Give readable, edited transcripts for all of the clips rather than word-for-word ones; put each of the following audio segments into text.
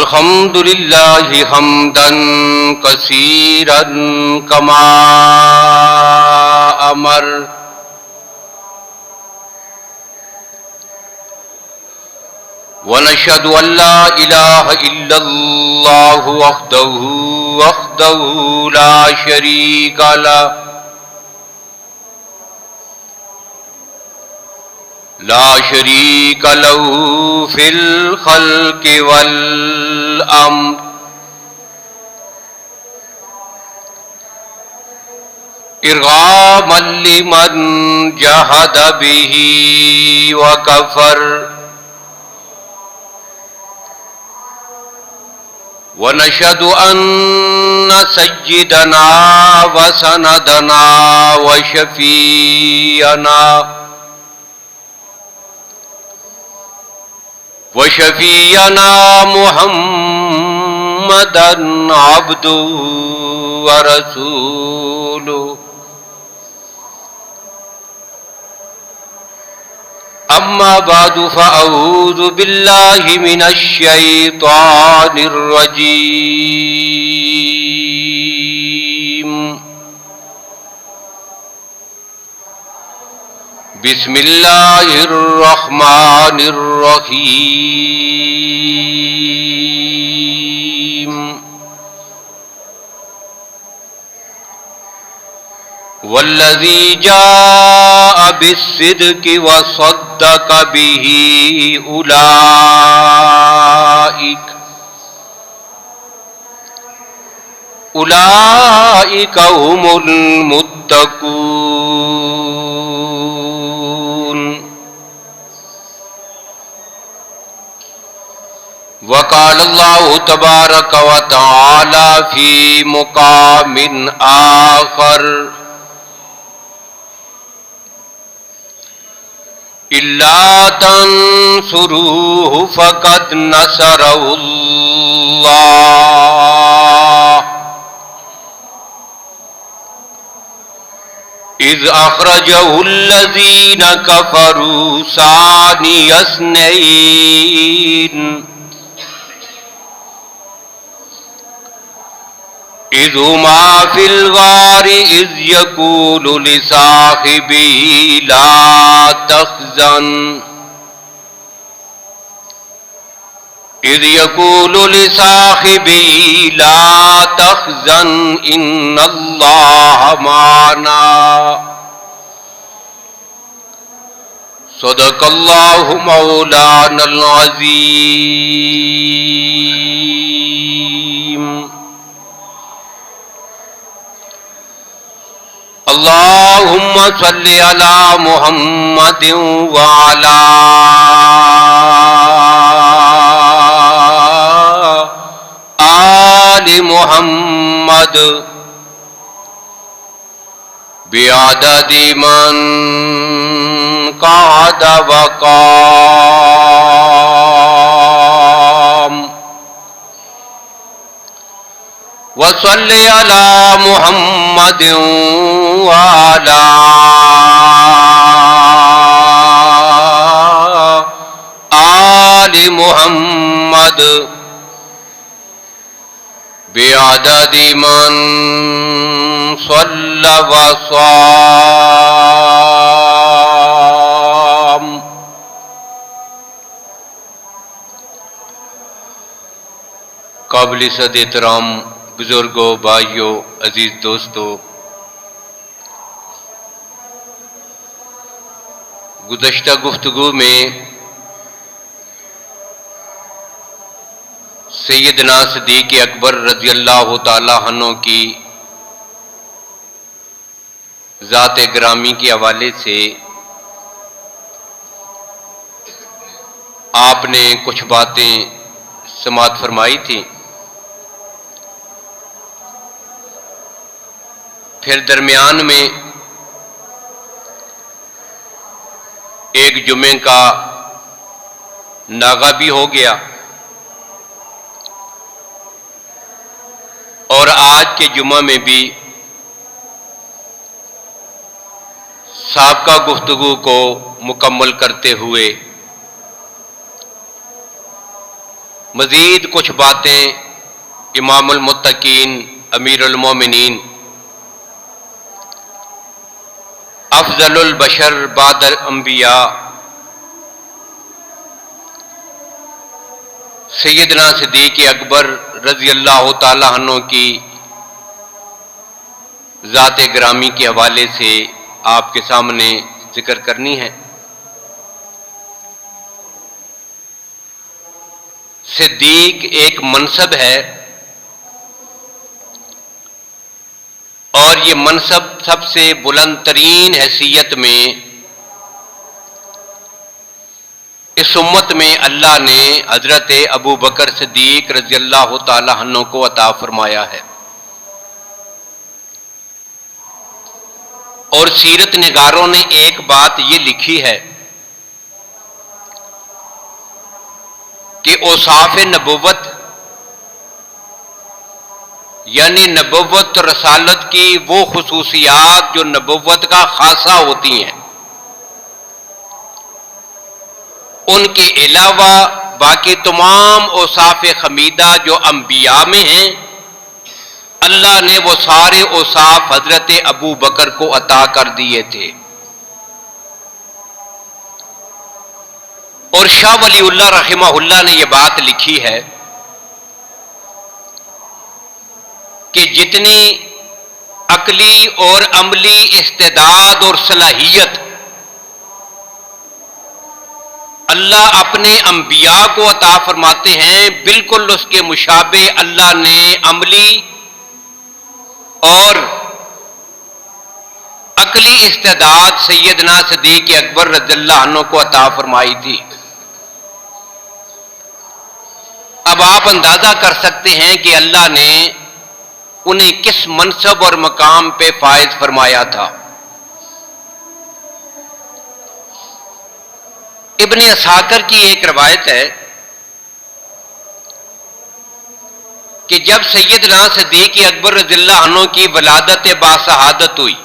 الحمد لله حمدا كثيرا كما أمر ونشهد أن لا إله إلا الله وحده لا شريك له في الخلق والأمر إرغاما لمن جحد به وكفر ونشهد أن سيدنا وسندنا وشفيعنا محمدا عبده ورسوله أما بعد فأعوذ بالله من الشيطان الرجيم بسم الله الرحمن الرحيم والذي جاء بالصدق وصدق به أولئك هم المتقون وقال الله تبارك وتعالى في مقام آخر إلا تنصروه فقد نصره الله إذ أخرجه الذين كفروا ثاني اثنين إذ هما في الغار إذ يقول لصاحبه لا تحزن إن الله معنا صدق الله مولانا العظيم اللهم صل على محمد وعلى آل محمد بعدد من قعد وقام وصل على محمد وعلى آل محمد بعدد من صلى وصام قابل صد احترام بزرگوں، بھائیوں، عزیز دوستوں، گزشتہ گفتگو میں سیدنا صدیق اکبر رضی اللہ تعالی عنہ کی ذات گرامی کے حوالے سے آپ نے کچھ باتیں سماعت فرمائی تھی. پھر درمیان میں ایک جمعے کا ناغہ بھی ہو گیا اور آج کے جمعہ میں بھی سابقہ گفتگو کو مکمل کرتے ہوئے مزید کچھ باتیں امام المتقین امیر المومنین افضل البشر بعد الانبیاء سیدنا صدیق اکبر رضی اللہ تعالیٰ عنہ کی ذات گرامی کے حوالے سے آپ کے سامنے ذکر کرنی ہے۔ صدیق ایک منصب ہے اور یہ منصب سب سے بلند ترین حیثیت میں اس امت میں اللہ نے حضرت ابو بکر صدیق رضی اللہ تعالی عنہ کو عطا فرمایا ہے۔ اور سیرت نگاروں نے ایک بات یہ لکھی ہے کہ اوصاف نبوت یعنی نبوت اور رسالت کی وہ خصوصیات جو نبوت کا خاصہ ہوتی ہیں، ان کے علاوہ باقی تمام اوصاف حمیدہ جو انبیاء میں ہیں، اللہ نے وہ سارے اوصاف حضرت ابو بکر کو عطا کر دیے تھے۔ اور شاہ ولی اللہ رحمہ اللہ نے یہ بات لکھی ہے کہ جتنی عقلی اور عملی استعداد اور صلاحیت اللہ اپنے انبیاء کو عطا فرماتے ہیں، بالکل اس کے مشابہ اللہ نے عملی اور عقلی استعداد سیدنا صدیق اکبر رضی اللہ عنہ کو عطا فرمائی تھی۔ اب آپ اندازہ کر سکتے ہیں کہ اللہ نے انہیں کس منصب اور مقام پہ فائز فرمایا تھا۔ ابن اسحاق کی ایک روایت ہے کہ جب سیدنا صدیق اکبر رضی اللہ عنہ کی ولادت باشہادت ہوئی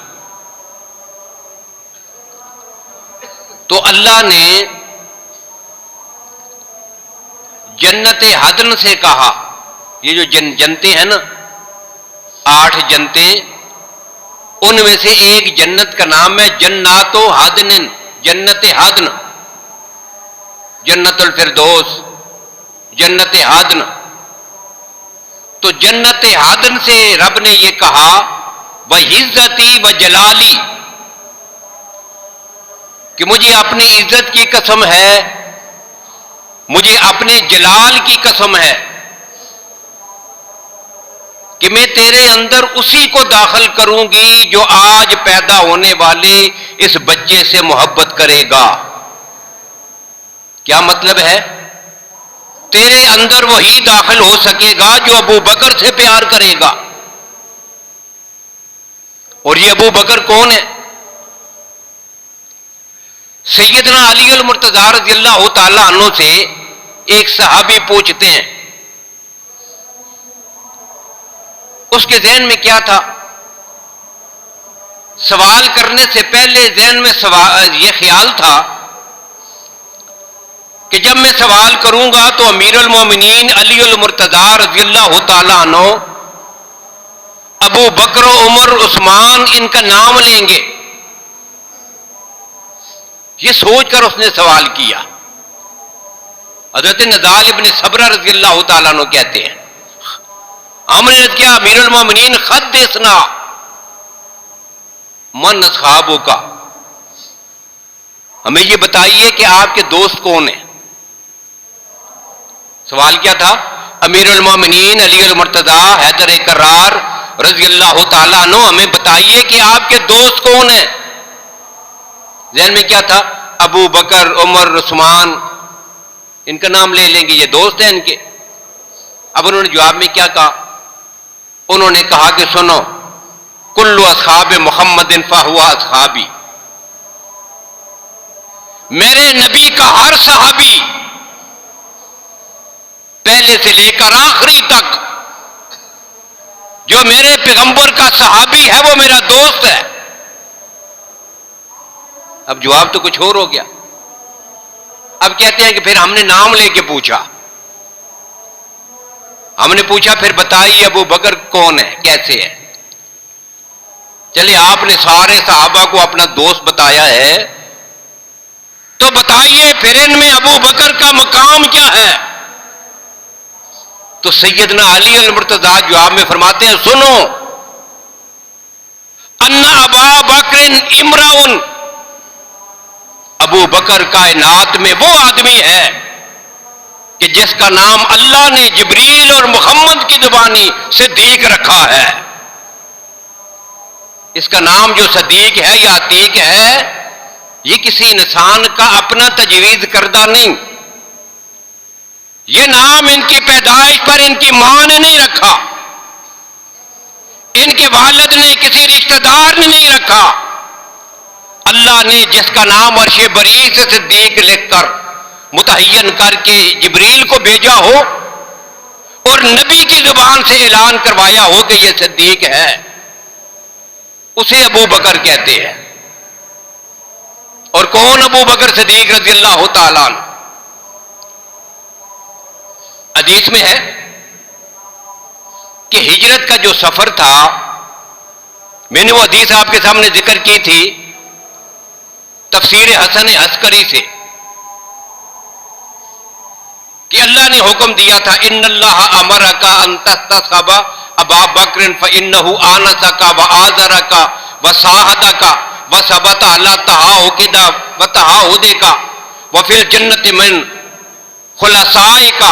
تو اللہ نے جنت عدن سے کہا، یہ جو جنتیں ہیں نا 8 جنتیں، ان میں سے ایک جنت کا نام ہے جنات عدن، جنت عدن، جنت الفردوس، جنت عدن۔ تو جنت عدن سے رب نے یہ کہا وَعِزَّتِي وَجَلَالِي، کہ مجھے اپنی عزت کی قسم ہے، مجھے اپنے جلال کی قسم ہے کہ میں تیرے اندر اسی کو داخل کروں گی جو آج پیدا ہونے والے اس بچے سے محبت کرے گا۔ کیا مطلب ہے؟ تیرے اندر وہی داخل ہو سکے گا جو ابو بکر سے پیار کرے گا۔ اور یہ ابو بکر کون ہے؟ سیدنا علی المرتضی رضی اللہ تعالی عنہ سے ایک صحابی پوچھتے ہیں، اس کے ذہن میں کیا تھا؟ سوال کرنے سے پہلے ذہن میں یہ خیال تھا کہ جب میں سوال کروں گا تو امیر المومنین علی المرتضی رضی اللہ تعالی عنہ ابو بکر و عمر عثمان ان کا نام لیں گے۔ یہ سوچ کر اس نے سوال کیا۔ حضرت نضال ابن صبرہ رضی اللہ تعالیٰ عنہ کہتے ہیں ہم نے کیا امیر المومنین حدثنا من اصحابہ کا، ہمیں یہ بتائیے کہ آپ کے دوست کون ہیں۔ سوال کیا تھا؟ امیر المومنین علی المرتضی حیدر کرار رضی اللہ تعالیٰ عنہ ہمیں بتائیے کہ آپ کے دوست کون ہیں۔ ذہن میں کیا تھا؟ ابو بکر عمر عثمان، ان کا نام لے لیں گے، یہ دوست ہیں ان کے۔ اب انہوں نے جواب میں کیا کہا؟ انہوں نے کہا کہ سنو، کل اصحاب محمد فہو اصحابی، میرے نبی کا ہر صحابی پہلے سے لے کر آخری تک جو میرے پیغمبر کا صحابی ہے وہ میرا دوست ہے۔ اب جواب تو کچھ اور ہو گیا۔ اب کہتے ہیں کہ پھر ہم نے نام لے کے پوچھا، ہم نے پوچھا پھر بتائیے ابو بکر کون ہے، کیسے ہے؟ چلے آپ نے سارے صحابہ کو اپنا دوست بتایا ہے، تو بتائیے پھر ان میں ابو بکر کا مقام کیا ہے؟ تو سیدنا علی المرتضیٰ جواب میں فرماتے ہیں سنو، ان ابا بکر امرؤن، ابو بکر کائنات میں وہ آدمی ہے کہ جس کا نام اللہ نے جبریل اور محمد کی زبانی صدیق رکھا ہے۔ اس کا نام جو صدیق ہے یا عتیق ہے، یہ کسی انسان کا اپنا تجویز کردہ نہیں، یہ نام ان کی پیدائش پر ان کی ماں نے نہیں رکھا، ان کے والد نے کسی رشتہ دار نے نہیں رکھا، اللہ نے جس کا نام عرش بری سے صدیق لکھ کر متعین کر کے جبریل کو بھیجا ہو اور نبی کی زبان سے اعلان کروایا ہو کہ یہ صدیق ہے، اسے ابو بکر کہتے ہیں۔ اور کون ابو بکر صدیق رضی اللہ تعالیٰ عنہ؟ حدیث میں ہے کہ ہجرت کا جو سفر تھا، میں نے وہ حدیث آپ کے سامنے ذکر کی تھی تفسیر حسن عسکری سے، کہ اللہ نے حکم دیا تھا ان اللہ امرک ان تستصحب ابا بکر فانہ آنسک وآذرک وصاحدک وثبت علی تہاؤکد وتہاؤدک وفی الجنۃ من خلصائک۔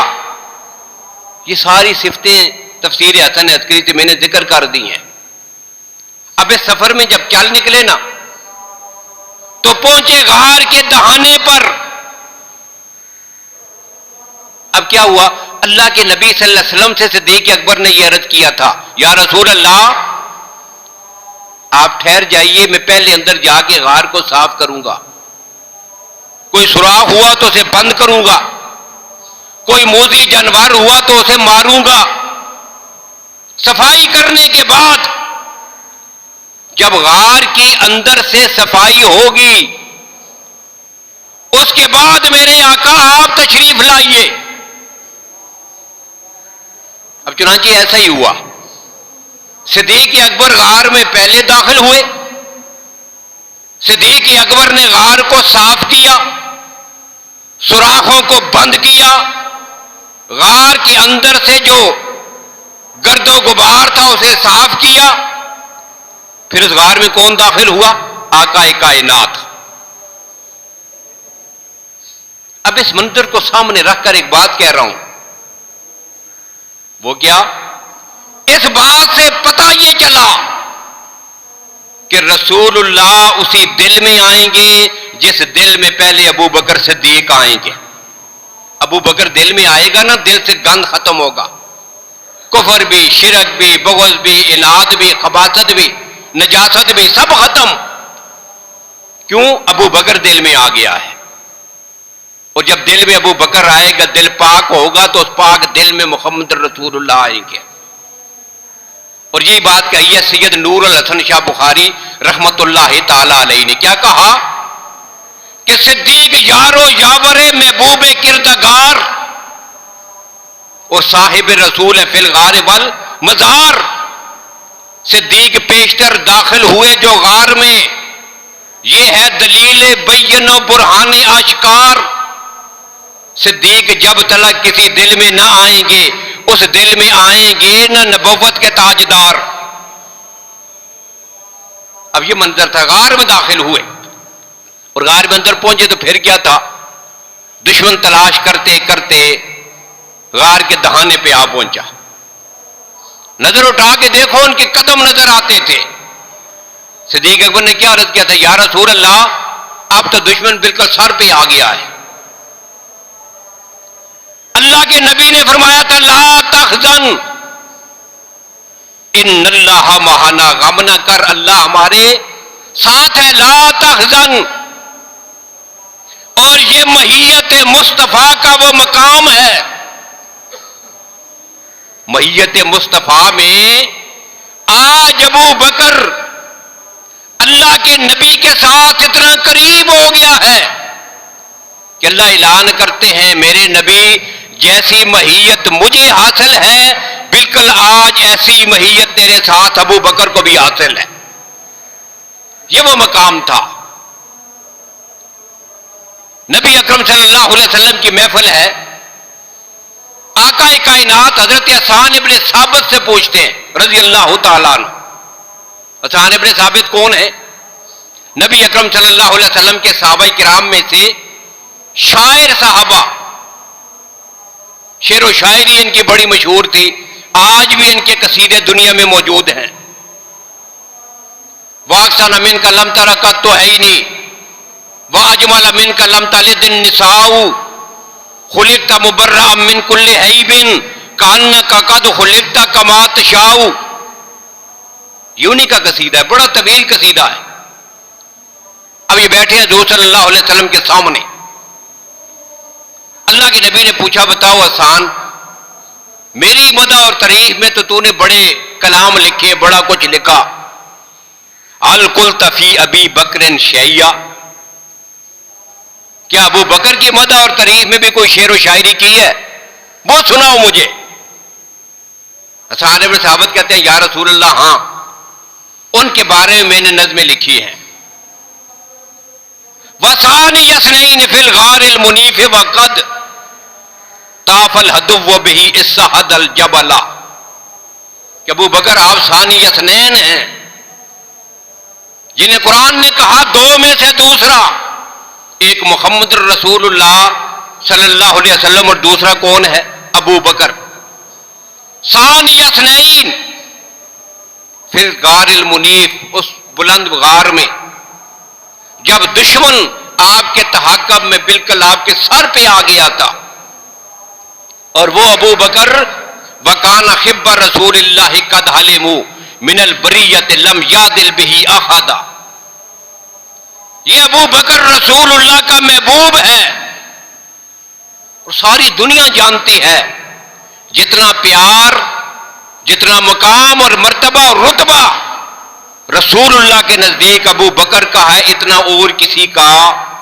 یہ ساری صفتیں تفسیر حسن عسکری سے میں نے ذکر کر دی ہیں۔ اب اس سفر میں جب چل نکلے نا تو پہنچے غار کے دہانے پر۔ اب کیا ہوا؟ اللہ کے نبی صلی اللہ علیہ وسلم سے صدیق اکبر نے یہ عرض کیا تھا، یا رسول اللہ آپ ٹھہر جائیے، میں پہلے اندر جا کے غار کو صاف کروں گا، کوئی سوراخ ہوا تو اسے بند کروں گا، کوئی موذی جانور ہوا تو اسے ماروں گا۔ صفائی کرنے کے بعد جب غار کے اندر سے صفائی ہوگی، اس کے بعد میرے آقا آپ تشریف لائیے۔ اب چنانچہ ایسا ہی ہوا، صدیق اکبر غار میں پہلے داخل ہوئے، صدیق اکبر نے غار کو صاف کیا، سوراخوں کو بند کیا، غار کے اندر سے جو گرد و غبار تھا اسے صاف کیا۔ پھر اس غار میں کون داخل ہوا؟ آقا کائنات۔ اب اس منظر کو سامنے رکھ کر ایک بات کہہ رہا ہوں، وہ کیا؟ اس بات سے پتہ یہ چلا کہ رسول اللہ اسی دل میں آئیں گے جس دل میں پہلے ابو بکر صدیق آئیں گے۔ ابو بکر دل میں آئے گا نا، دل سے گند ختم ہوگا، کفر بھی، شرک بھی، بغض بھی، اناد بھی، خباثت بھی، نجاست بھی، سب ختم۔ کیوں؟ ابو بکر دل میں آ گیا ہے۔ اور جب دل میں ابو بکر آئے گا، دل پاک ہوگا، تو اس پاک دل میں محمد رسول اللہ آئیں گے۔ اور یہی بات کہی ہے سید نور الحسن شاہ بخاری رحمت اللہ تعالی علیہ نے، کیا کہا کہ صدیق یارو یاور محبوب کردگار اور صاحب رسول فی الغار والمزار۔ صدیق پیشتر داخل ہوئے جو غار میں، یہ ہے دلیل بین و برہان آشکار۔ صدیق جب تلک کسی دل میں نہ آئیں گے، اس دل میں آئیں گے نہ نبوت کے تاجدار۔ اب یہ منظر تھا، غار میں داخل ہوئے اور غار میں اندر پہنچے تو پھر کیا تھا؟ دشمن تلاش کرتے کرتے غار کے دہانے پہ آ پہنچا۔ نظر اٹھا کے دیکھو، ان کے قدم نظر آتے تھے۔ صدیق اکبر نے کیا عرض کیا تھا؟ یا رسول اللہ اب تو دشمن بالکل سر پہ آ گیا ہے۔ اللہ کے نبی نے فرمایا تھا لا تحزن ان اللہ معنا، غم نہ کر، اللہ ہمارے ساتھ ہے، لا تحزن۔ اور یہ مہیت مصطفیٰ کا وہ مقام ہے، مہیت مصطفیٰ میں آج ابو بکر اللہ کے نبی کے ساتھ اتنا قریب ہو گیا ہے کہ اللہ اعلان کرتے ہیں میرے نبی جیسی مہیت مجھے حاصل ہے بالکل آج ایسی مہیت تیرے ساتھ ابو بکر کو بھی حاصل ہے. یہ وہ مقام تھا. نبی اکرم صلی اللہ علیہ وسلم کی محفل ہے. آقا کائنات حضرت حسان ابن ثابت سے پوچھتے ہیں رضی اللہ تعالیٰ عنہ. حسان ابن ثابت کون ہے؟ نبی اکرم صلی اللہ علیہ وسلم کے صحابہ کرام میں سے شاعر صحابہ. شعر و شاعری ان کی بڑی مشہور تھی. آج بھی ان کے قصیدے دنیا میں موجود ہیں. واقسن من کا لم ترکت تو ہے ہی نہیں. واجمل من کا لم تلد النساء خلقت مبرأ من کل عیب کانک قد خلقت کما تشاء. یونی کا قصیدہ ہے, بڑا طویل قصیدہ ہے. اب یہ بیٹھے ہیں حضور صلی اللہ علیہ وسلم کے سامنے. اللہ کے نبی نے پوچھا بتاؤ حسان, میری مدح اور تعریف میں تو نے بڑے کلام لکھے, بڑا کچھ لکھا. هل قلت فی ابی بکر شیئا, کیا ابو بکر کی مدح اور تعریف میں بھی کوئی شعر و شاعری کی ہے؟ وہ سناؤ مجھے. حسان ابن ثابت کہتے ہیں یا رسول اللہ ہاں, ان کے بارے میں نے نظمیں لکھی ہیں. وَثَانِيَ اثْنَيْنِ فِي الْغَارِ الْمُنِيفِ وَقَدْ طَافَ الْعَدُوُّ بِهِ إِذْ صَعَدَ الْجَبَلَ. کہ ابو بکر آپ ثانی اثنین ہیں, جنہیں قرآن نے کہا دو میں سے دوسرا, ایک محمد رسول اللہ صلی اللہ علیہ وسلم اور دوسرا کون ہے؟ ابو بکر. ثانی اثنین فی الغار المنیف, اس بلند غار میں جب دشمن آپ کے تحقب میں بالکل آپ کے سر پہ آ گیا تھا, اور وہ ابو بکر وکان خب رسول اللہ قد حلموا من البریۃ لم یعدل به احد. یہ ابو بکر رسول اللہ کا محبوب ہے, اور ساری دنیا جانتی ہے جتنا پیار, جتنا مقام اور مرتبہ اور رتبہ رسول اللہ کے نزدیک ابو بکر کا ہے, اتنا اور کسی کا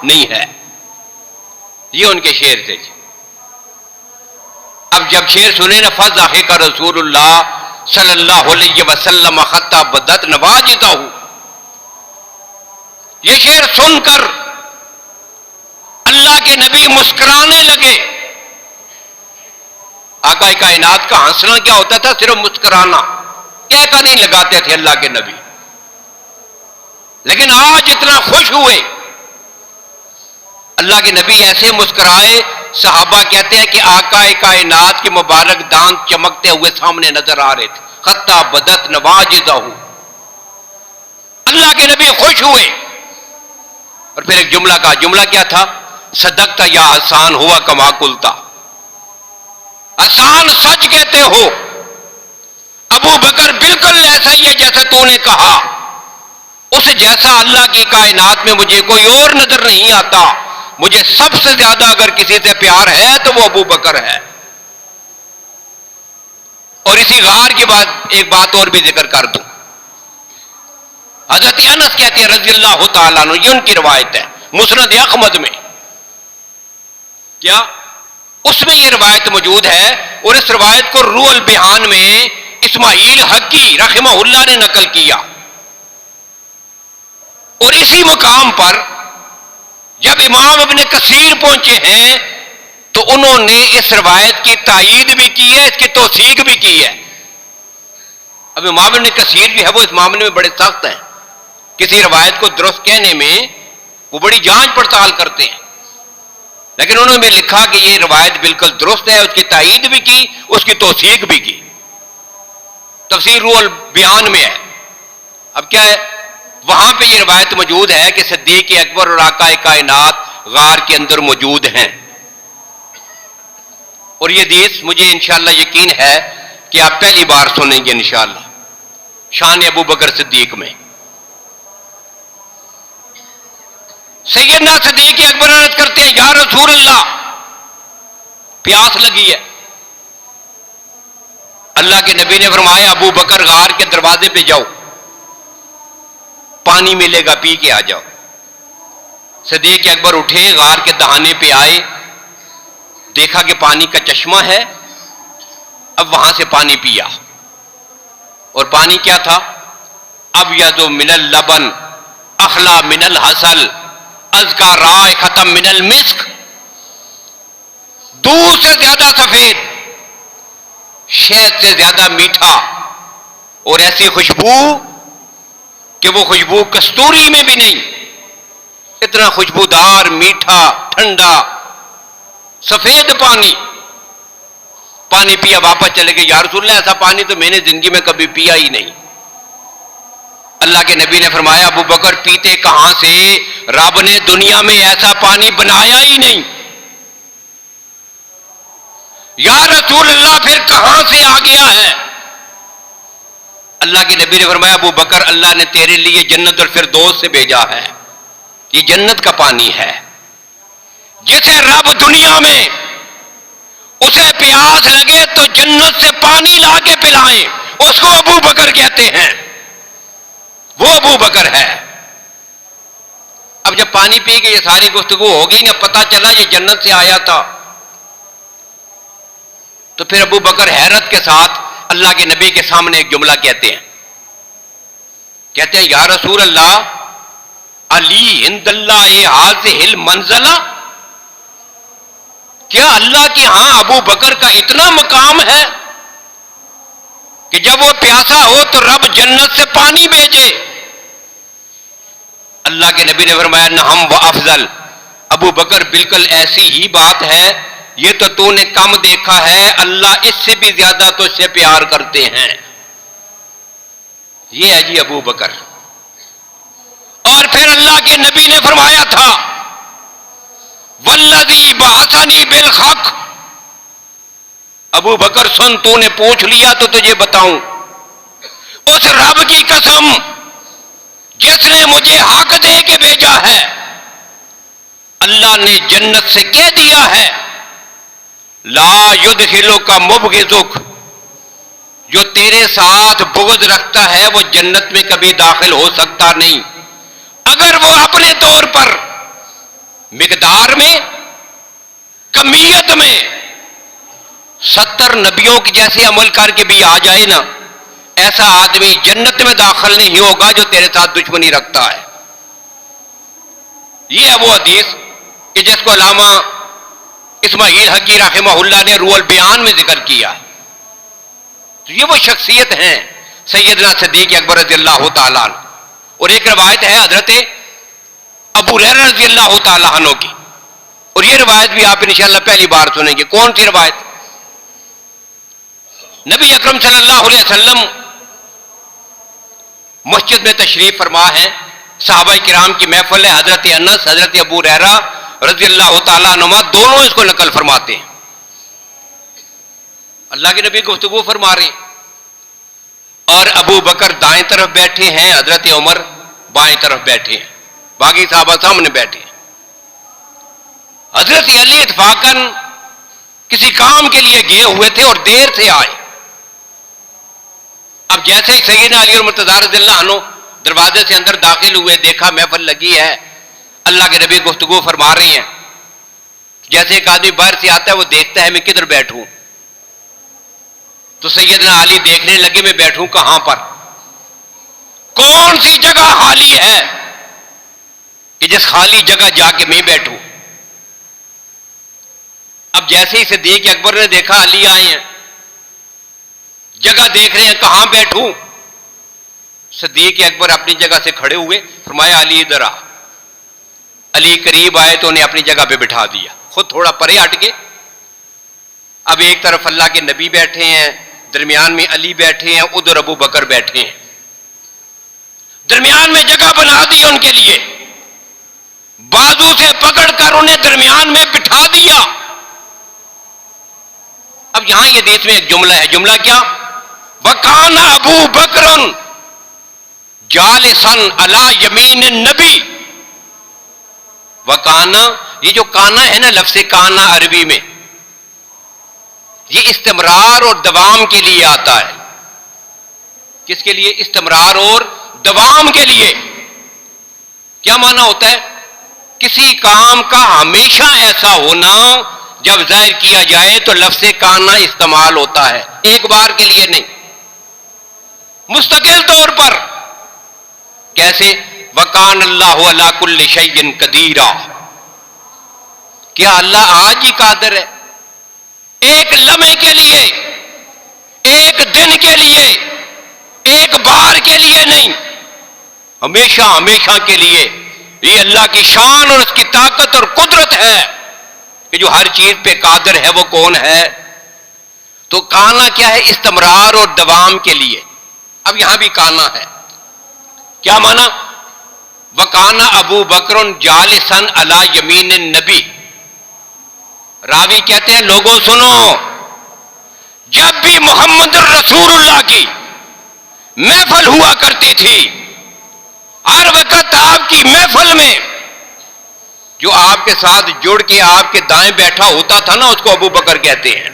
نہیں ہے. یہ ان کے شعر تھے. اب جب شعر سنے نا, فضحک رسول اللہ صلی اللہ علیہ وسلم حتی بدت نواجذہ, یہ شعر سن کر اللہ کے نبی مسکرانے لگے. آقا کائنات کا ہنسنا کیا ہوتا تھا؟ صرف مسکرانا, کہہ کا نہیں لگاتے تھے اللہ کے نبی. لیکن آج اتنا خوش ہوئے, اللہ کے نبی ایسے مسکرائے, صحابہ کہتے ہیں کہ آقا کائنات کے مبارک دانت چمکتے ہوئے سامنے نظر آ رہے تھے. حتی بدت نواجذہ, اللہ کے نبی خوش ہوئے. اور پھر ایک جملہ کہا, جملہ کیا تھا؟ صدقت یا حسان ہوا کما قلت. حسان سچ کہتے ہو, ابو بکر بالکل ایسا ہی ہے جیسا تو نے کہا. اس جیسا اللہ کی کائنات میں مجھے کوئی اور نظر نہیں آتا. مجھے سب سے زیادہ اگر کسی سے پیار ہے تو وہ ابو بکر ہے. اور اسی غار کے بعد ایک بات اور بھی ذکر کر دوں. حضرت انس کہتے ہیں رضی اللہ تعالیٰ عنہ, یہ ان کی روایت ہے مسند احمد میں. کیا اس میں یہ روایت موجود ہے, اور اس روایت کو روح البیان میں اسماعیل حقی رحمہ اللہ نے نقل کیا. اور اسی مقام پر جب امام ابن کثیر پہنچے ہیں تو انہوں نے اس روایت کی تائید بھی کی ہے, اس کی توثیق بھی کی ہے. اب امام ابن کثیر بھی ہے وہ اس معاملے میں بڑے سخت ہیں. کسی روایت کو درست کہنے میں وہ بڑی جانچ پڑتال کرتے ہیں. لیکن انہوں نے لکھا کہ یہ روایت بالکل درست ہے, اس کی تائید بھی کی, اس کی توثیق بھی کی. تفسیر روح البیان میں ہے. اب کیا ہے, وہاں پہ یہ روایت موجود ہے کہ صدیق اکبر اور آقا کائنات غار کے اندر موجود ہیں. اور یہ حدیث مجھے انشاءاللہ یقین ہے کہ آپ پہلی بار سنیں گے انشاءاللہ شان ابو بکر صدیق میں. سیدنا صدیق اکبر عرض کرتے ہیں یا رسول اللہ, پیاس لگی ہے. اللہ کے نبی نے فرمایا ابو بکر غار کے دروازے پہ جاؤ, پانی ملے گا, پی کے آ جاؤ. صدیق اکبر اٹھے, غار کے دہانے پہ آئے, دیکھا کہ پانی کا چشمہ ہے، اب وہاں سے پانی پیا، اور پانی کیا تھا؟ ابیض من اللبن اخلا من الحصل ازکا رائحۃ من المسک، دودھ سے زیادہ سفید، شہد سے زیادہ میٹھا، اور ایسی خوشبو کہ وہ خوشبو کستوری میں بھی نہیں، اتنا خوشبودار، میٹھا، ٹھنڈا، سفید پانی۔ پانی پیا، واپس چلے گئے، یا رسول اللہ ایسا پانی تو میں نے زندگی میں کبھی پیا ہی نہیں۔ اللہ کے نبی نے فرمایا ابو بکر پیتے کہاں سے؟ رب نے دنیا میں ایسا پانی بنایا ہی نہیں۔ یا رسول اللہ پھر کہاں سے آ گیا ہے؟ اللہ کے نبی نے فرمایا ابو بکر اللہ نے تیرے لیے جنت الفردوس سے بھیجا ہے، یہ جنت کا پانی ہے۔ جسے رب دنیا میں اسے پیاس لگے تو جنت سے پانی لا کے پلائیں، اس کو ابو بکر کہتے ہیں، وہ ابو بکر ہے۔ اب جب پانی پی کے یہ ساری گفتگو ہوگی نا، پتہ چلا یہ جنت سے آیا تھا، تو پھر ابو بکر حیرت کے ساتھ اللہ کے نبی کے سامنے ایک جملہ کہتے ہیں یا رسول اللہ علی عند اللہ ہذہ المنزلہ، کیا اللہ کے ہاں ابو بکر کا اتنا مقام ہے کہ جب وہ پیاسا ہو تو رب جنت سے پانی بھیجے؟ اللہ کے نبی نے فرمایا نعم و افضل، ابو بکر بالکل ایسی ہی بات ہے، یہ تو نے کم دیکھا ہے، اللہ اس سے بھی زیادہ تو اس سے پیار کرتے ہیں۔ یہ ہے جی ابو بکر۔ اور پھر اللہ کے نبی نے فرمایا تھا والذی بعثنی بالحق، ابو بکر سن، تو نے پوچھ لیا تو تجھے بتاؤں، اس رب کی قسم جس نے مجھے حق دے کے بھیجا ہے، اللہ نے جنت سے کہہ دیا ہے لا یدخلک مبغضک، جو تیرے ساتھ بغض رکھتا ہے وہ جنت میں کبھی داخل ہو سکتا نہیں، اگر وہ اپنے طور پر مقدار میں، کمیت میں 70 نبیوں کے جیسے عمل کر کے بھی آ جائے نا، ایسا آدمی جنت میں داخل نہیں ہوگا جو تیرے ساتھ دشمنی رکھتا ہے۔ یہ ہے وہ حدیث کہ جس کو علامہ اسماعیل حقی رحمہ اللہ نے روح البیان میں ذکر کیا۔ تو یہ وہ شخصیت ہیں سیدنا صدیق اکبر رضی اللہ تعالیٰ عنہ۔ اور ایک روایت ہے حضرت ابو ہریرہ رضی اللہ تعالیٰ عنہ کی، اور یہ روایت بھی آپ انشاءاللہ پہلی بار سنیں گے۔ کون سی روایت؟ نبی اکرم صلی اللہ علیہ وسلم مسجد میں تشریف فرما ہے، صحابہ کرام کی محفل ہے، حضرت انس، حضرت ابو ہریرہ رضی اللہ تعالیٰ عنہما دونوں اس کو نقل فرماتے ہیں۔ اللہ کے نبی گفتگو فرما رہے ہیں، اور ابو بکر دائیں طرف بیٹھے ہیں، حضرت عمر بائیں طرف بیٹھے ہیں، باقی صحابہ سامنے بیٹھے ہیں۔ حضرت علی اتفاقاً کسی کام کے لیے گئے ہوئے تھے اور دیر سے آئے۔ اب جیسے ہی سیدنا علی اور مرتضیٰ رضی اللہ عنہ دروازے سے اندر داخل ہوئے، دیکھا محفل لگی ہے، اللہ کے نبی گفتگو فرما رہے ہیں۔ جیسے ایک آدمی باہر سے آتا ہے، وہ دیکھتا ہے میں کدھر بیٹھوں، تو سیدنا علی دیکھنے لگے میں بیٹھوں کہاں پر، کون سی جگہ خالی ہے کہ جس خالی جگہ جا کے میں بیٹھوں۔ اب جیسے ہی صدیق اکبر نے دیکھا علی آئے ہیں، جگہ دیکھ رہے ہیں کہاں بیٹھوں، صدیق اکبر اپنی جگہ سے کھڑے ہوئے، فرمایا علی ادھر آ۔ علی قریب آئے تو انہیں اپنی جگہ پہ بٹھا دیا، خود تھوڑا پرے ہٹ کے۔ اب ایک طرف اللہ کے نبی بیٹھے ہیں، درمیان میں علی بیٹھے ہیں، ادھر ابو بکر بیٹھے ہیں، درمیان میں جگہ بنا دی ان کے لیے، بازو سے پکڑ کر انہیں درمیان میں بٹھا دیا۔ اب یہاں یہ حدیث میں ایک جملہ ہے، جملہ کیا؟ وَكَانَ أَبُو بَكْرٌ جَالِسًا عَلَى يَمِينِ النَّبِي۔ وَكَانَ، یہ جو کانا ہے نا، لفظ کانا عربی میں یہ استمرار اور دوام کے لیے آتا ہے۔ کس کے لیے؟ استمرار اور دوام کے لیے۔ کیا معنی ہوتا ہے؟ کسی کام کا ہمیشہ ایسا ہونا جب ظاہر کیا جائے تو لفظ کانا استعمال ہوتا ہے، ایک بار کے لیے نہیں، مستقل طور پر۔ کیسے؟ وَكَانَ اللَّهُ عَلَىٰ كُلِّ شَيْءٍ قَدِيرًا، کیا اللہ آج ہی قادر ہے؟ ایک لمحے کے لیے، ایک دن کے لیے، ایک بار کے لیے نہیں، ہمیشہ ہمیشہ کے لیے۔ یہ اللہ کی شان اور اس کی طاقت اور قدرت ہے کہ جو ہر چیز پہ قادر ہے۔ وہ کون ہے؟ تو کانا کیا ہے؟ استمرار اور دوام کے لیے۔ اب یہاں بھی کانا ہے، کیا مانا؟ وَكَانَ ابو بکر جالسا علی یمین النبی۔ راوی کہتے ہیں لوگوں سنو، جب بھی محمد رسول اللہ کی محفل ہوا کرتی تھی، ہر وقت آپ کی محفل میں جو آپ کے ساتھ جڑ کے آپ کے دائیں بیٹھا ہوتا تھا نا، اس کو ابو بکر کہتے ہیں۔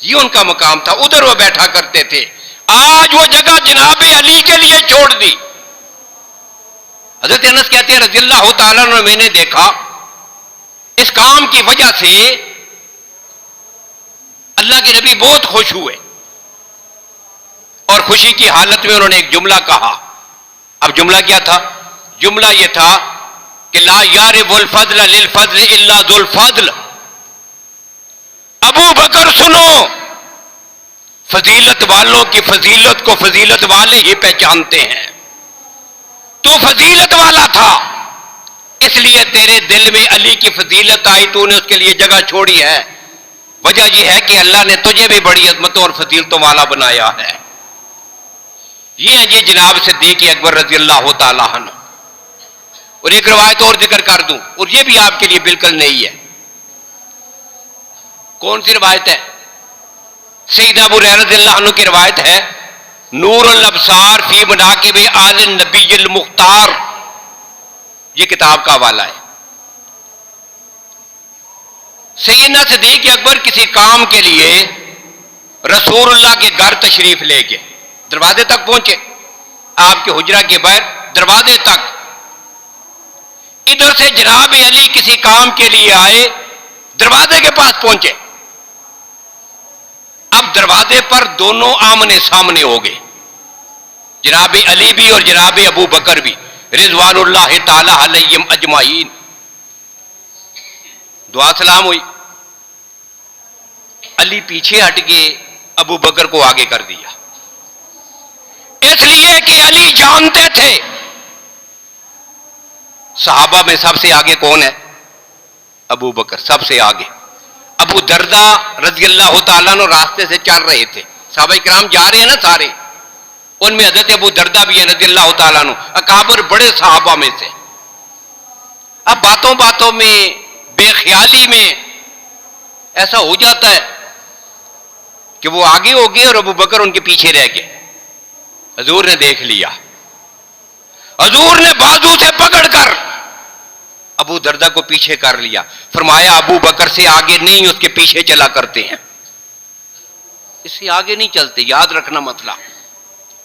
یہ ان کا مقام تھا، ادھر وہ بیٹھا کرتے تھے۔ آج وہ جگہ جناب علی کے لیے چھوڑ دی۔ حضرت انس کہتے ہیں رضی اللہ تعالیٰ عنہ، میں نے دیکھا اس کام کی وجہ سے اللہ کے نبی بہت خوش ہوئے، اور خوشی کی حالت میں انہوں نے ایک جملہ کہا۔ اب جملہ کیا تھا؟ جملہ یہ تھا کہ لا یعرف الفضل للفضل الا ذو الفضل۔ ابو بکر سنو، فضیلت والوں کی فضیلت کو فضیلت والے ہی پہچانتے ہیں۔ تو فضیلت والا تھا، اس لیے تیرے دل میں علی کی فضیلت آئی، تو نے اس کے لیے جگہ چھوڑی ہے۔ وجہ یہ ہے کہ اللہ نے تجھے بھی بڑی عظمتوں اور فضیلتوں والا بنایا ہے۔ یہ ہے جی جناب صدیق اکبر رضی اللہ تعالیٰ عنہ۔ اور ایک روایت اور ذکر کر دوں، اور یہ بھی آپ کے لیے بالکل نئی ہے۔ کون سی روایت ہے؟ سیدنا ابو ہریرہ رضی اللہ عنہ کی روایت ہے، نور الابصار فی مناقب آل النبی المختار، یہ کتاب کا حوالہ ہے۔ سیدنا صدیق اکبر کسی کام کے لیے رسول اللہ کے گھر تشریف لے گئے، دروازے تک پہنچے، آپ کے حجرہ کے باہر دروازے تک۔ ادھر سے جناب علی کسی کام کے لیے آئے، دروازے کے پاس پہنچے۔ اب دروازے پر دونوں آمنے سامنے ہو گئے، جناب علی بھی اور جناب ابو بکر بھی رضوان اللہ تعالی علیہم اجمعین۔ دعا سلام ہوئی، علی پیچھے ہٹ کے ابو بکر کو آگے کر دیا، اس لیے کہ علی جانتے تھے صحابہ میں سب سے آگے کون ہے؟ ابو بکر، سب سے آگے۔ ابو دردہ رضی اللہ تعالیٰ عنہ راستے سے چل رہے تھے، صحابہ کرام جا رہے ہیں نا سارے، ان میں حضرت ابو دردہ بھی ہیں رضی اللہ تعالیٰ عنہ، اکابر بڑے صحابہ میں سے۔ اب باتوں باتوں میں، بے خیالی میں ایسا ہو جاتا ہے کہ وہ آگے ہو گئے اور ابو بکر ان کے پیچھے رہ گئے۔ حضور نے دیکھ لیا، حضور نے بازو سے پکڑ کر ابو دردہ کو پیچھے کر لیا، فرمایا ابو بکر سے آگے نہیں، اس کے پیچھے چلا کرتے ہیں، اس سے آگے نہیں چلتے، یاد رکھنا مسئلہ۔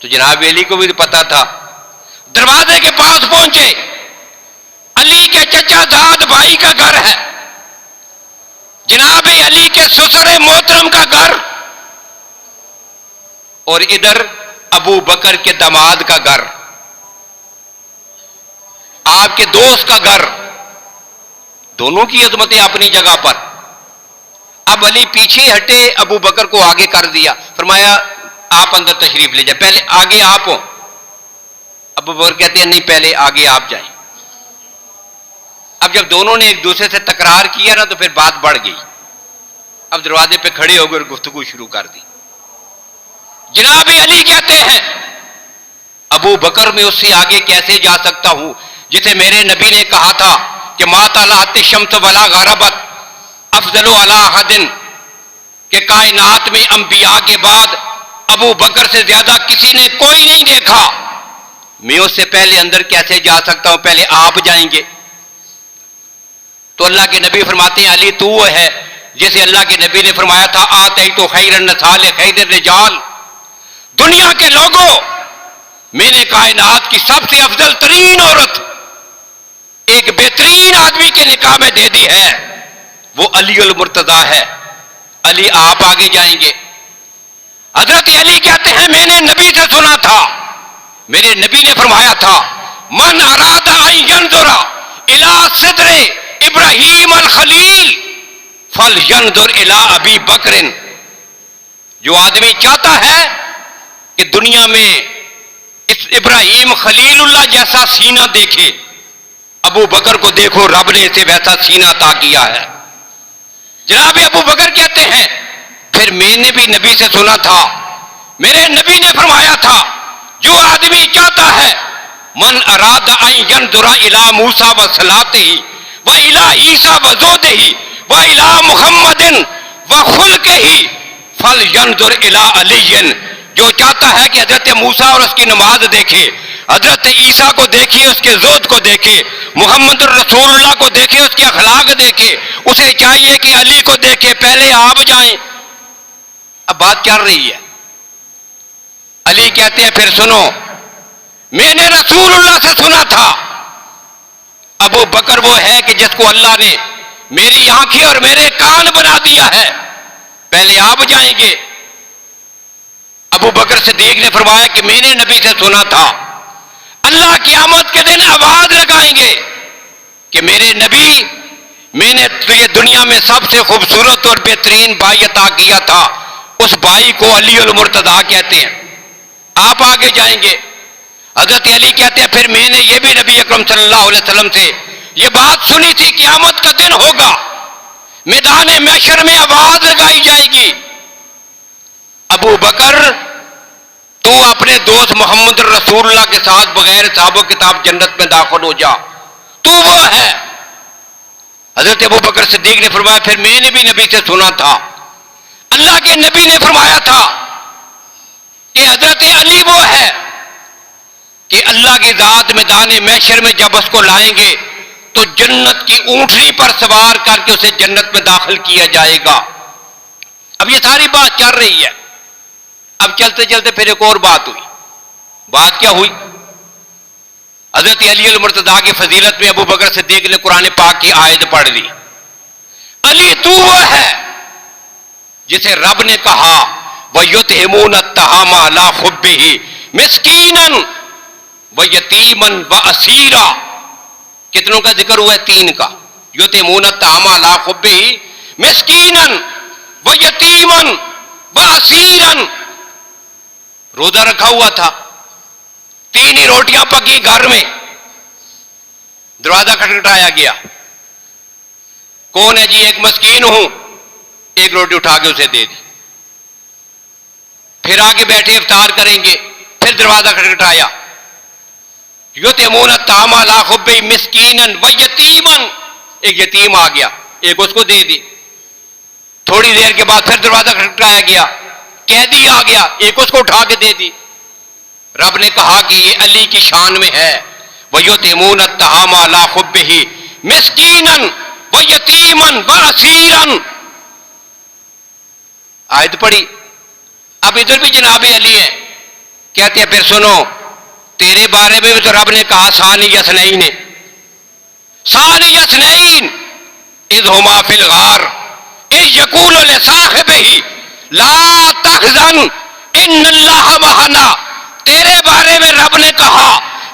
تو جناب علی کو بھی پتا تھا، دروازے کے پاس پہنچے، علی کے چچا زاد بھائی کا گھر ہے، جناب علی کے سسر محترم کا گھر، اور ادھر ابو بکر کے داماد کا گھر، آپ کے دوست کا گھر، دونوں کی عظمتیں اپنی جگہ پر۔ اب علی پیچھے ہٹے، ابو بکر کو آگے کر دیا، فرمایا آپ اندر تشریف لے جائیں، پہلے آگے آپ ہو۔ ابو بکر کہتے ہیں نہیں، پہلے آگے آپ جائیں۔ اب جب دونوں نے ایک دوسرے سے تکرار کیا نا تو پھر بات بڑھ گئی، اب دروازے پہ کھڑے ہو گئے اور گفتگو شروع کر دی۔ جناب علی کہتے ہیں ابو بکر میں اس سے آگے کیسے جا سکتا ہوں جسے میرے نبی نے کہا تھا کہ ما طلعت الشمس ولا غربت افضل علی احد، کہ کائنات میں انبیاء کے بعد ابو بکر سے زیادہ کسی نے کوئی نہیں دیکھا، میں اس سے پہلے اندر کیسے جا سکتا ہوں، پہلے آپ جائیں گے۔ تو اللہ کے نبی فرماتے ہیں علی تو وہ ہے جسے اللہ کے نبی نے فرمایا تھا آتیت خیر النسال خیر الرجال، دنیا کے لوگوں میں نے کائنات کی سب سے افضل ترین عورت ایک بہترین آدمی کے نکاح میں دے دی ہے، وہ علی المرتضیٰ ہے. علی آپ آگے جائیں گے. حضرت علی کہتے ہیں میں نے نبی سے سنا تھا, میرے نبی نے فرمایا تھا من اراد ان ینظر الی صدر ابراہیم الخلیل فلینظر الی ابی بکر. جو آدمی چاہتا ہے کہ دنیا میں اس ابراہیم خلیل اللہ جیسا سینہ دیکھے, ابو بکر کو دیکھو, رب نے اسے ویسا سینہ عطا کیا ہے. جناب ابو بکر کہتے ہیں پھر میں نے بھی نبی سے سنا تھا, میرے نبی نے فرمایا تھا جو آدمی چاہتا ہے من اراد ان ینظر الی موسیٰ و صلاتہ و الی عیسیٰ و زودہ و الی محمد و خلقہ فلینظر الی علی. جو چاہتا ہے کہ حضرت موسیٰ اور اس کی نماز دیکھے, حضرت عیسیٰ کو دیکھے, اس کے زہد کو دیکھے, محمد رسول اللہ کو دیکھے, اس کے اخلاق دیکھے, اسے چاہیے کہ علی کو دیکھے. پہلے آپ جائیں. اب بات چل رہی ہے. علی کہتے ہیں پھر سنو, میں نے رسول اللہ سے سنا تھا. ابو بکر وہ ہے کہ جس کو اللہ نے میری آنکھیں اور میرے کان بنا دیا ہے, پہلے آپ جائیں گے. ابو بکر صدیق نے فرمایا کہ میں نے نبی سے سنا تھا اللہ قیامت کے دن آواز لگائیں گے کہ میرے نبی, میں نے تجھے دنیا میں سب سے خوبصورت اور بہترین بھائی عطا کیا تھا, اس بھائی کو علی المرتضیٰ کہتے ہیں. آپ آگے جائیں گے. حضرت علی کہتے ہیں پھر میں نے یہ بھی نبی اکرم صلی اللہ علیہ وسلم سے یہ بات سنی تھی قیامت کا دن ہوگا, میدان محشر میں آواز لگائی جائے گی, ابو بکر تو اپنے دوست محمد رسول اللہ کے ساتھ بغیر حساب و کتاب جنت میں داخل ہو جا, تو وہ ہے. حضرت ابو بکر صدیق نے فرمایا پھر میں نے بھی نبی سے سنا تھا اللہ کے نبی نے فرمایا تھا کہ حضرت علی وہ ہے کہ اللہ کی ذات میدان محشر میں جب اس کو لائیں گے تو جنت کی اونٹنی پر سوار کر کے اسے جنت میں داخل کیا جائے گا. اب یہ ساری بات چل رہی ہے. اب چلتے چلتے پھر ایک اور بات ہوئی. بات کیا ہوئی؟ حضرت علی المرتضیٰ کی فضیلت میں ابو بکر صدیق نے قرآن پاک کی آیت پڑھ دی, علی تو وہ ہے جسے رب نے کہا وَيُطْعِمُونَ الطَّعَامَ عَلَىٰ حُبِّهِ مِسْكِينًا وَيَتِيمًا وَأَسِيرًا. کتنوں کا ذکر ہوا ہے؟ 3 کا. يُطْعِمُونَ الطَّعَامَ عَلَىٰ حُبِّهِ مِسْكِينًا وَيَتِيمًا وَأَسِيرًا. روزہ رکھا ہوا تھا, 3 ہی روٹیاں پکی گھر میں, دروازہ کھٹکھٹایا گیا, کون ہے جی؟ ایک مسکین ہوں. ایک روٹی اٹھا کے اسے دے دی. پھر آگے بیٹھے افطار کریں گے, پھر دروازہ کھٹکھٹایا, یطعمون الطعام علی حبہ مسکینا ویتیما, ایک یتیم آ گیا, ایک اس کو دے دی. تھوڑی دیر کے بعد پھر دروازہ کھٹکھٹایا گیا, قیدی آ گیا, ایک اس کو اٹھا کے دے دی. رب نے کہا کہ یہ علی کی شان میں ہے, وَيُطْعِمُونَ الطَّعَامَ عَلَىٰ حُبِّهِ مِسْكِينًا وَيَتِيمًا وَأَسِيرًا. آیت پڑھی. اب ادھر بھی جناب علی ہیں, کہتے ہیں پھر سنو, تیرے بارے میں بھی تو رب نے کہا ثانی اثنین اذ ہما فی الغار اذ یقول لصاحبہ لا تحزن ان اللہ معنا. تیرے بارے میں رب نے کہا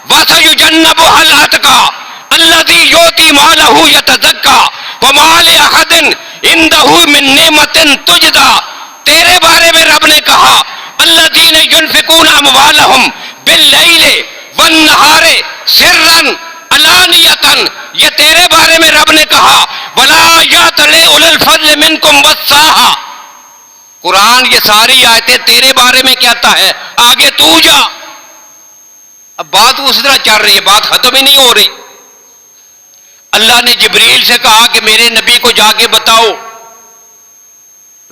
وَسَيُجَنَّبُهَا الْأَتْقَى الَّذِي يُؤْتِي مَالَهُ يَتَزَكَّىٰ وَمَا لِأَحَدٍ عِندَهُ مِن نِّعْمَةٍ تُجْزَىٰ. تیرے بارے میں رب نے کہا الَّذِينَ يُنفِقُونَ أَمْوَالَهُم بِاللَّيْلِ وَالنَّهَارِ سِرًّا عَلَانِيَةً. یہ تیرے بارے میں رب نے کہا وَلَا يَأْتَلِ أُولُو الْفَضْلِ مِنكُمْ وَالسَّعَةِ. قرآن یہ ساری آیتیں تیرے بارے میں کہتا ہے, آگے تو جا. اب بات اس طرح چل رہی ہے, بات ختم ہی نہیں ہو رہی. اللہ نے جبریل سے کہا کہ میرے نبی کو جا کے بتاؤ,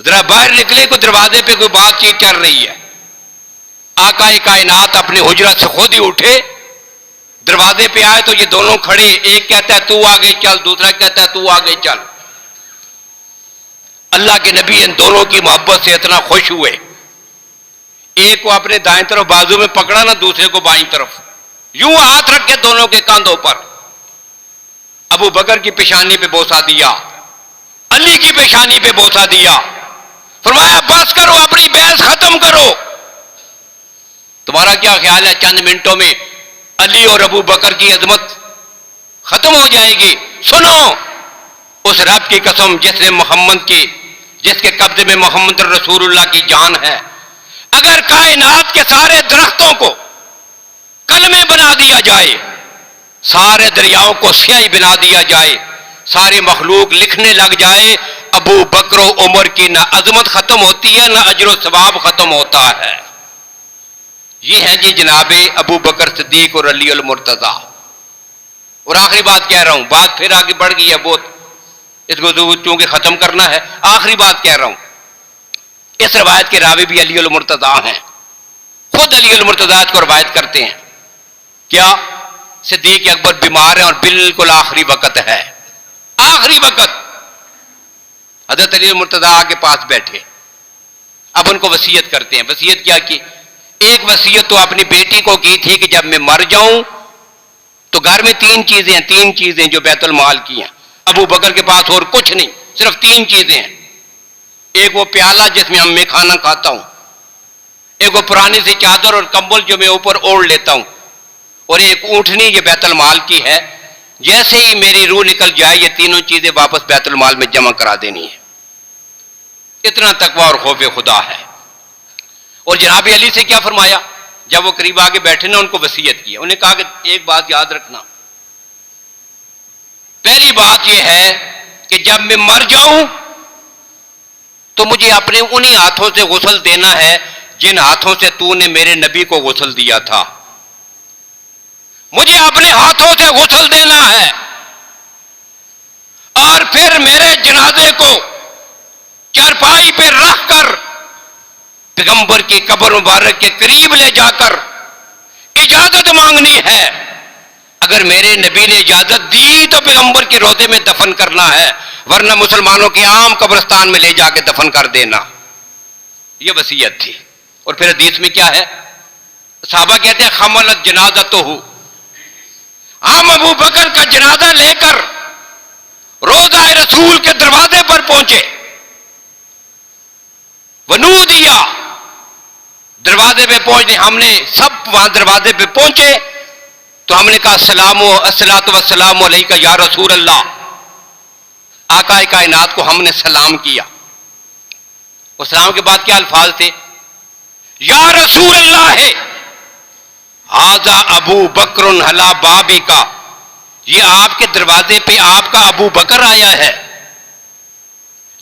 ذرا باہر نکلے, کوئی دروازے پہ کوئی بات چیت چل رہی ہے. آقا کائنات اپنے حجرت سے خود ہی اٹھے, دروازے پہ آئے تو یہ دونوں کھڑے, ایک کہتا ہے تو آگے چل, دوسرا کہتا ہے تو آگے چل. اللہ کے نبی ان دونوں کی محبت سے اتنا خوش ہوئے, ایک کو اپنے دائیں طرف بازو میں پکڑا نا, دوسرے کو بائیں طرف, یوں ہاتھ رکھ کے دونوں کے کاندھوں پر ابو بکر کی پیشانی پہ بوسہ دیا, علی کی پیشانی پہ بوسہ دیا، فرمایا بس کرو، اپنی بحث ختم کرو۔ تمہارا کیا خیال ہے چند منٹوں میں علی اور ابو بکر کی عظمت ختم ہو جائے گی؟ سنو، اس رب کی قسم جس کے قبضے میں محمد رسول اللہ کی جان ہے، اگر کائنات کے سارے درختوں کو کلمے بنا دیا جائے، سارے دریاؤں کو سیاہی بنا دیا جائے، ساری مخلوق لکھنے لگ جائے، ابو بکر و عمر کی نہ عظمت ختم ہوتی ہے، نہ اجر و ثواب ختم ہوتا ہے۔ یہ ہیں جی جناب ابو بکر صدیق اور علی المرتضی۔ اور آخری بات کہہ رہا ہوں، بات پھر آگے بڑھ گئی ہے بہت، اس کو چونکہ ختم کرنا ہے، آخری بات کہہ رہا ہوں۔ اس روایت کے راوی بھی علی المرتضی ہیں، خود علی المرتضی کو روایت کرتے ہیں۔ کیا صدیق اکبر بیمار ہیں اور بالکل آخری وقت ہے، آخری وقت۔ حضرت علی المرتضی کے پاس بیٹھے، اب ان کو وصیت کرتے ہیں۔ وصیت کیا کی؟ ایک وصیت تو اپنی بیٹی کو کی تھی کہ جب میں مر جاؤں تو گھر میں تین چیزیں جو بیت المال کی ہیں، ابو بکر کے پاس اور کچھ نہیں، صرف تین چیزیں ہیں۔ ایک وہ پیالہ جس میں میں کھانا کھاتا ہوں، ایک وہ پرانی سی چادر اور کمبل جو میں اوپر اوڑھ لیتا ہوں، اور ایک اونٹنی یہ بیت المال کی ہے، جیسے ہی میری روح نکل جائے یہ تینوں چیزیں واپس بیت المال میں جمع کرا دینی ہے۔ اتنا تقوی اور خوف خدا ہے۔ اور جناب علی سے کیا فرمایا؟ جب وہ قریب آگے بیٹھے نا، ان کو وصیت کی، انہیں کہا کہ ایک بات یاد رکھنا، پہلی بات یہ ہے کہ جب میں مر جاؤں تو مجھے اپنے انہی ہاتھوں سے غسل دینا ہے جن ہاتھوں سے تو نے میرے نبی کو غسل دیا تھا، مجھے اپنے ہاتھوں سے غسل دینا ہے، اور پھر میرے جنازے کو چارپائی پہ رکھ کر پیغمبر کی قبر مبارک کے قریب لے جا کر اجازت مانگنی ہے۔ اگر میرے نبی نے اجازت دی تو پیغمبر کے روضے میں دفن کرنا ہے، ورنہ مسلمانوں کے عام قبرستان میں لے جا کے دفن کر دینا۔ یہ وصیت تھی۔ اور پھر حدیث میں کیا ہے؟ صحابہ کہتے ہیں خملت جنازتہ، ہم ابو بکر کا جنازہ لے کر روضہ رسول کے دروازے پر پہنچے، ونودیا، دروازے پہ پہنچنے، ہم نے سب وہاں دروازے پہ پہنچے تو ہم نے کہا الصلاۃ والسلام علیکہ یا رسول اللہ، آقا کائنات کو ہم نے سلام کیا۔ اور سلام کے بعد کیا الفاظ تھے؟ یا رسول اللہ ھذا ابو بکر علی بابک، یہ آپ کے دروازے پہ آپ کا ابو بکر آیا ہے،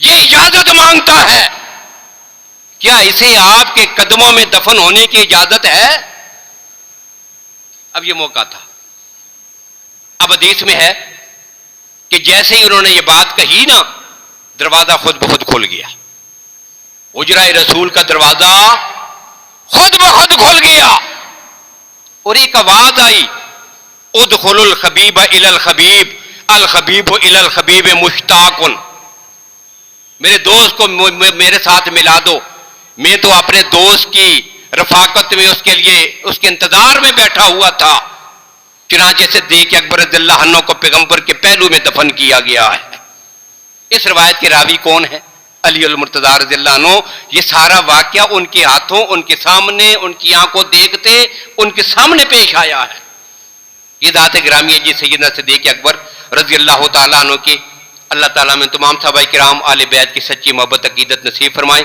یہ اجازت مانگتا ہے، کیا اسے آپ کے قدموں میں دفن ہونے کی اجازت ہے؟ اب یہ موقع تھا۔ اب حدیث میں ہے کہ جیسے ہی انہوں نے یہ بات کہی نا، دروازہ خود بخود کھل گیا، حجرہ رسول کا دروازہ خود بخود کھل گیا، اور ایک آواز آئی، ادخل الخبیب الی الخبیب، الخبیب الی الخبیب مشتاق، میرے دوست کو میرے ساتھ ملا دو، میں تو اپنے دوست کی رفاقت میں اس کے لیے اس کے انتظار میں بیٹھا ہوا تھا۔ چنانچہ صدیق اکبر رضی اللہ عنہ کو پیغمبر کے پہلو میں دفن کیا گیا ہے۔ اس روایت کے راوی کون ہے؟ علی المرتضی رضی اللہ عنہ۔ یہ سارا واقعہ ان کے ہاتھوں، ان کے سامنے، ان کی آنکھوں دیکھتے ان کے سامنے پیش آیا ہے۔ یہ ذات گرامی ہے جی سیدنا صدیق اکبر رضی اللہ تعالیٰ عنہ کی۔ اللہ تعالیٰ میں تمام صحابہ کرام آل بیت کی سچی محبت عقیدت نصیب فرمائے۔